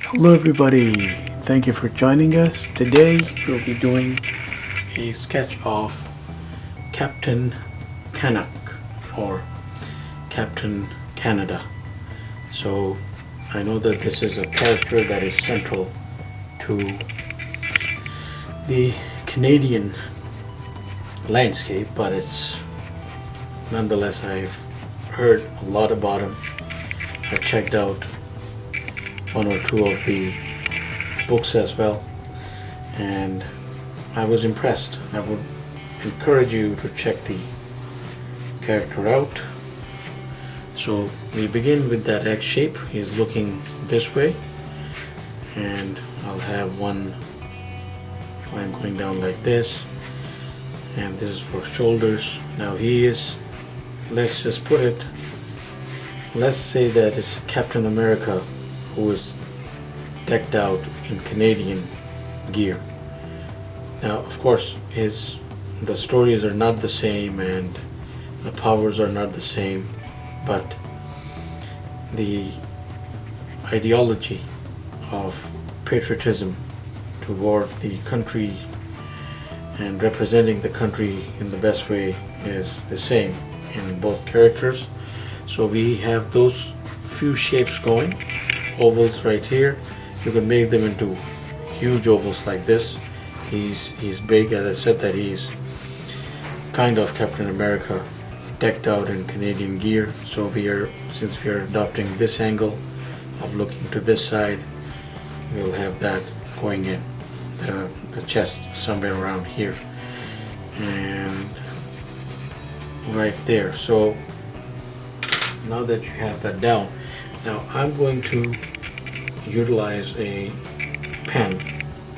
Hello everybody, thank you for joining us. Today we'll be doing a sketch of Captain Canuck or Captain Canada. So I know that this is a character that is central to the Canadian landscape, but it's nonetheless, I've heard a lot about him. I've checked out one or two of the books as well, and I was impressed. I would encourage you to check the character out. So we begin with that X shape. He's looking this way, and I'll have one line going down like this, and this is for shoulders. Now he is, let's just put it, let's say that it's Captain America who is decked out in Canadian gear. Now, of course, the stories are not the same and the powers are not the same, but the ideology of patriotism toward the country and representing the country in the best way is the same in both characters. So we have those few shapes going. Ovals right here, you can make them into huge ovals like this. He's big, as I said, that he's kind of Captain America decked out in Canadian gear. So since we are adopting this angle of looking to this side, we'll have that going in the chest somewhere around here and right there. So now that you have that down, now I'm going to utilize a pen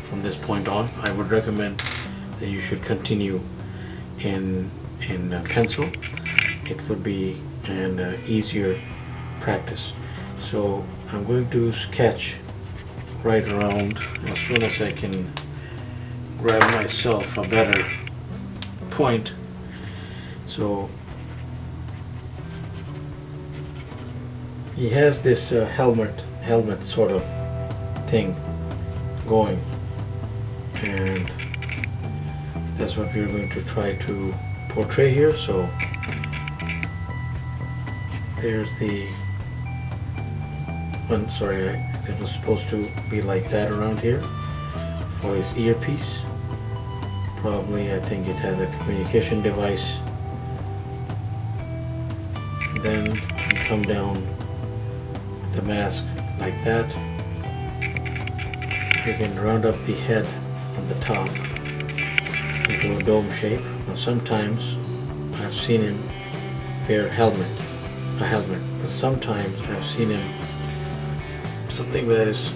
from this point on. I would recommend that you should continue in pencil. It would be an easier practice. So I'm going to sketch right around as soon as I can grab myself a better point. So he has this helmet sort of thing going, and that's what we're going to try to portray here. So there's the one, sorry, it was supposed to be like that around here for his earpiece. Probably, I think it has a communication device. Then you come down the mask like that. You can round up the head on the top into a dome shape. Now sometimes I've seen him wear a helmet, but sometimes I've seen him something that is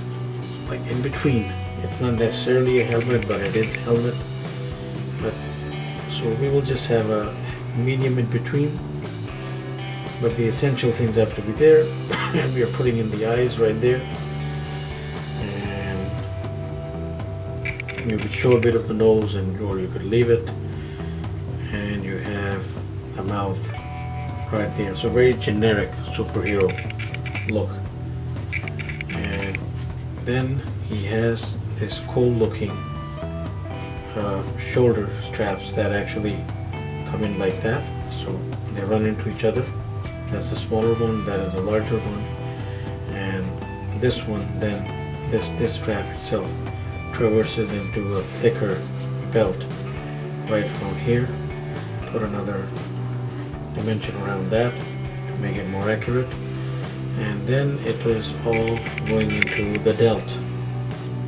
like in between. It's not necessarily a helmet, but it is a helmet. But so we will just have a medium in between. But the essential things have to be there, and we are putting in the eyes right there, and you could show a bit of the nose, or you could leave it, and you have a mouth right there. So very generic superhero look. And then he has this cool looking shoulder straps that actually come in like that, so they run into each other. That's the smaller one, that is a larger one, and this one, then this strap itself traverses into a thicker belt right around here. Put another dimension around that to make it more accurate, and then it is all going into the delt,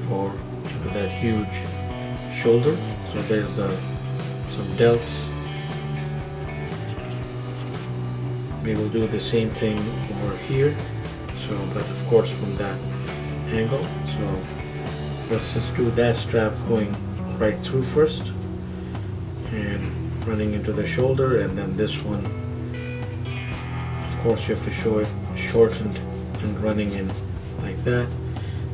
or into that huge shoulder. So there's some delts. We will do the same thing over here, so but of course from that angle. So let's just do that strap going right through first and running into the shoulder, and then this one, of course you have to show it shortened and running in like that,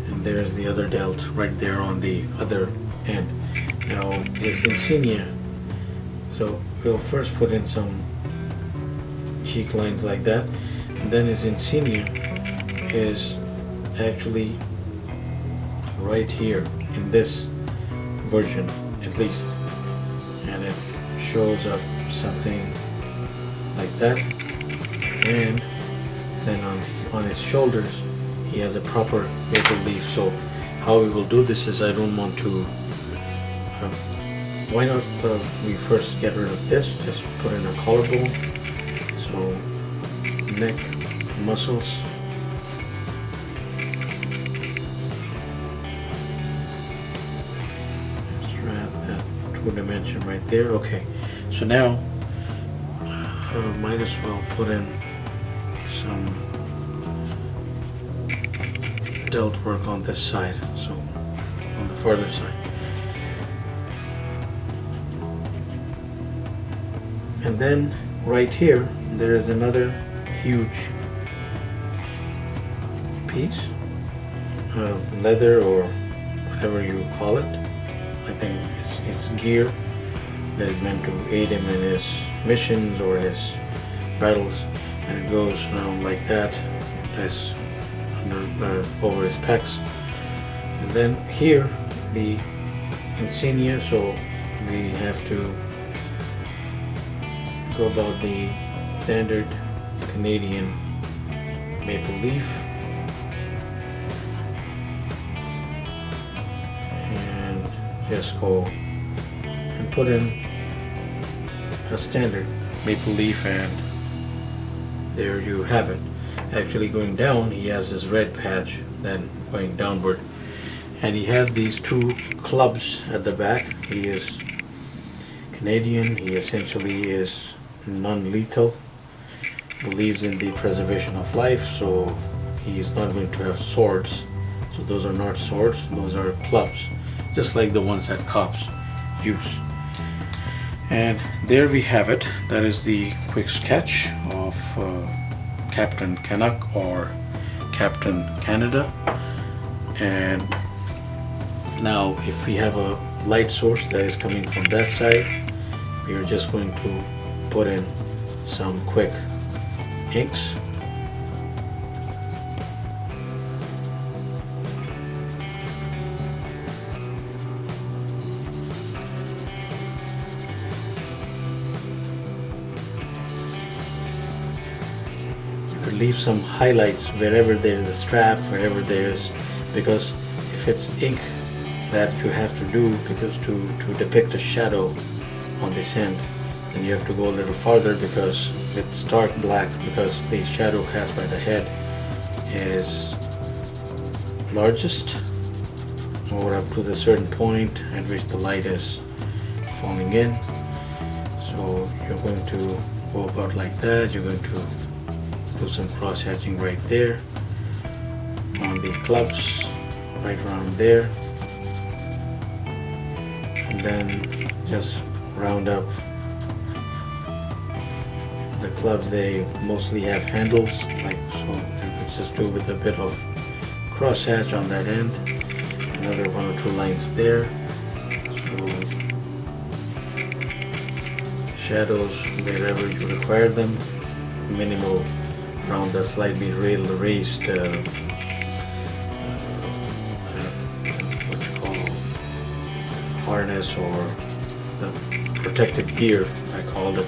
and there's the other delt right there on the other end. Now his insignia, so we'll first put in some cheek lines like that, and then his insignia is actually right here in this version at least, and it shows up something like that. And then on his shoulders he has a proper maple leaf. So how we will do this is, I don't want to why not we first get rid of this, just put in a collarbone. So neck muscles, strap that 2-dimension right there. Okay, so now might as well put in some delt work on this side, so on the further side. And then right here there is another huge piece of leather or whatever you call it. I think it's gear that is meant to aid him in his missions or his battles, and it goes around like that. That's under over his pecs. And then here the insignia, so we have to go about the standard Canadian maple leaf, and just go and put in a standard maple leaf, and there you have it. Actually going down, he has this red patch, then going downward, and he has these two clubs at the back. He is Canadian, he essentially is non-lethal, believes in the preservation of life, so he is not going to have swords. So those are not swords, those are clubs, just like the ones that cops use. And there we have it. That is the quick sketch of Captain Canuck or Captain Canada. And now if we have a light source that is coming from that side, we are just going to put in some quick inks. You could leave some highlights wherever there is a strap, wherever there is, because if it's ink that you have to do, because to depict a shadow on this end, then you have to go a little farther, because it's dark black, because the shadow cast by the head is largest or up to the certain point at which the light is falling in. So you're going to go about like that. You're going to do some cross hatching right there on the clubs, right around there, and then just round up the clubs. They mostly have handles, like so. You could just do with a bit of cross hatch on that end, another 1 or 2 lines there. So shadows wherever you require them, minimal around the slightly raised what you call harness, or the protective gear, I called it.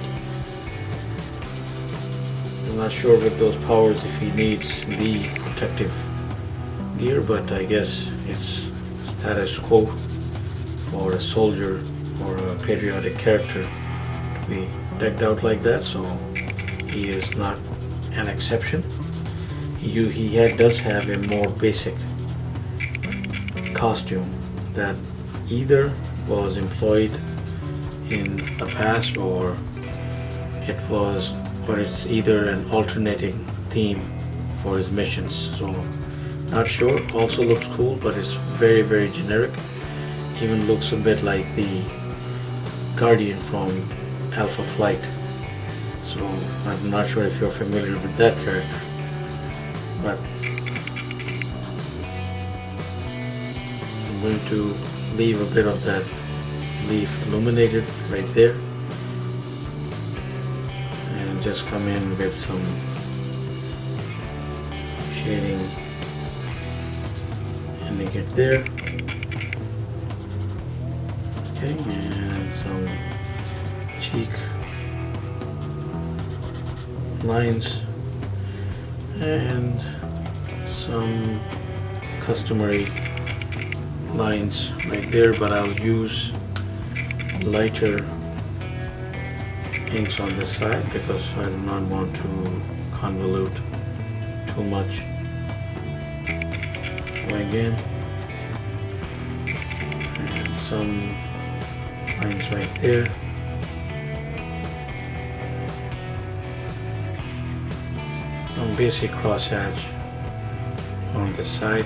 I'm not sure with those powers if he needs the protective gear, but I guess it's status quo for a soldier or a patriotic character to be decked out like that, so he is not an exception. He does have a more basic costume that either was employed in the past, or it's either an alternating theme for his missions. So not sure. Also looks cool, but it's very, very generic. Even looks a bit like the Guardian from Alpha Flight. So I'm not sure if you're familiar with that character, but so I'm going to leave a bit of that leaf illuminated right there, and just come in with some shading, ending it there. Okay, and some cheek lines and some customary lines right there, but I'll use lighter inks on this side because I do not want to convolute too much. So again, and some lines right there. Some basic crosshatch on this side.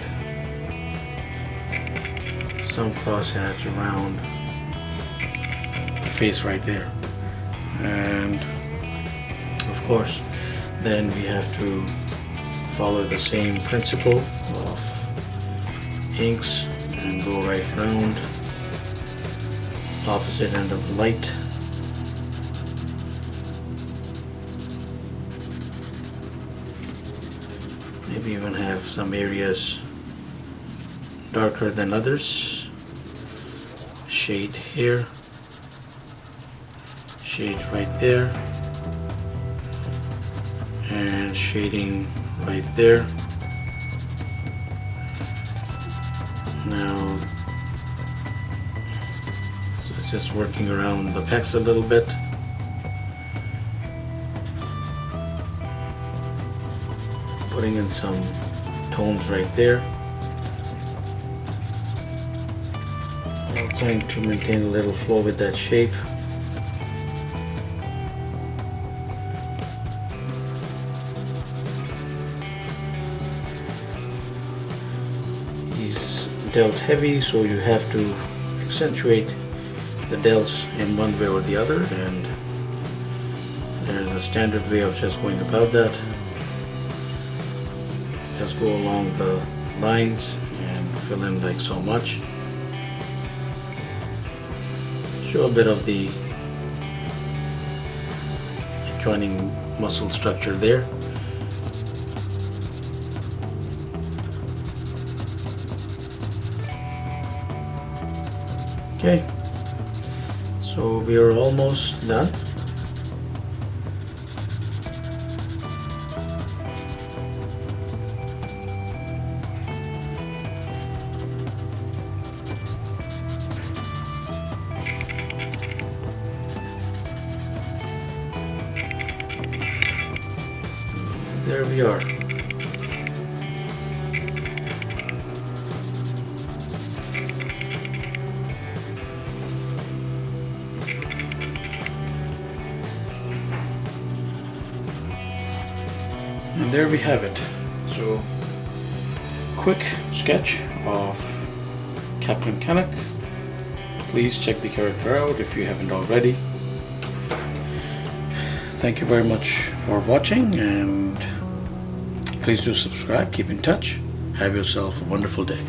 Some crosshatch around the face right there. And of course, then we have to follow the same principle of inks and go right around opposite end of the light. Maybe even have some areas darker than others. Shade here, shade right there, and shading right there. Now, so it's just working around the pecs a little bit. Putting in some tones right there. I'm trying to maintain a little flow with that shape. He's dealt heavy, so you have to accentuate the delts in one way or the other, and there's a standard way of just going about that. Just go along the lines and fill in like so much. Show a bit of the joining muscle structure there. Okay, so we are almost done. There we are. And there we have it. So, quick sketch of Captain Canuck. Please check the character out if you haven't already. Thank you very much for watching, and please do subscribe, keep in touch. Have yourself a wonderful day.